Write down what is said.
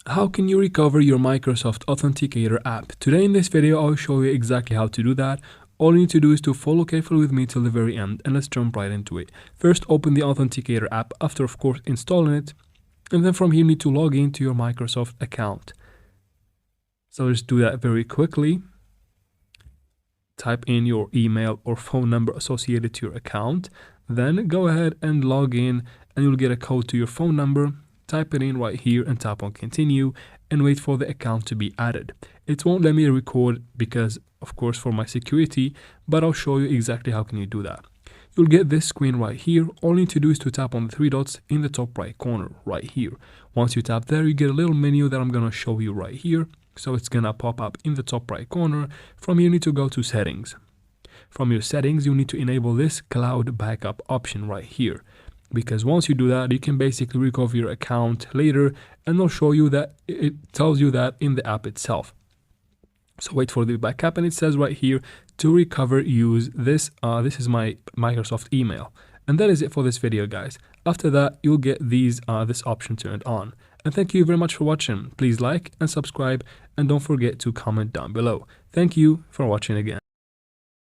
How can you recover your Microsoft Authenticator app? Today in this video, I'll show you exactly how to do that. All you need to do is to follow carefully with me till the very end, and let's jump right into it. First, open the Authenticator app after, of course, installing it. And then from here, you need to log into your Microsoft account. So just do that very quickly. Type in your email or phone number associated to your account. Then go ahead and log in, and you'll get a code to your phone number. Type it in right here and tap on continue and wait for the account to be added. It won't let me record because, of course, for my security, but I'll show you exactly how can you do that. You'll get this screen right here. All you need to do is to tap on the three dots in the top right corner right here. Once you tap there, you get a little menu that I'm going to show you right here. So it's going to pop up in the top right corner. From here, you need to go to settings. From your settings, you need to enable this cloud backup option right here. Because once you do that, you can basically recover your account later, and they'll show you that it tells you that in the app itself. So wait for the backup, and it says right here to recover, use this. This is my Microsoft email, and that is it for this video, guys. After that, you'll get this option turned on. And thank you very much for watching. Please like and subscribe, and don't forget to comment down below. Thank you for watching again.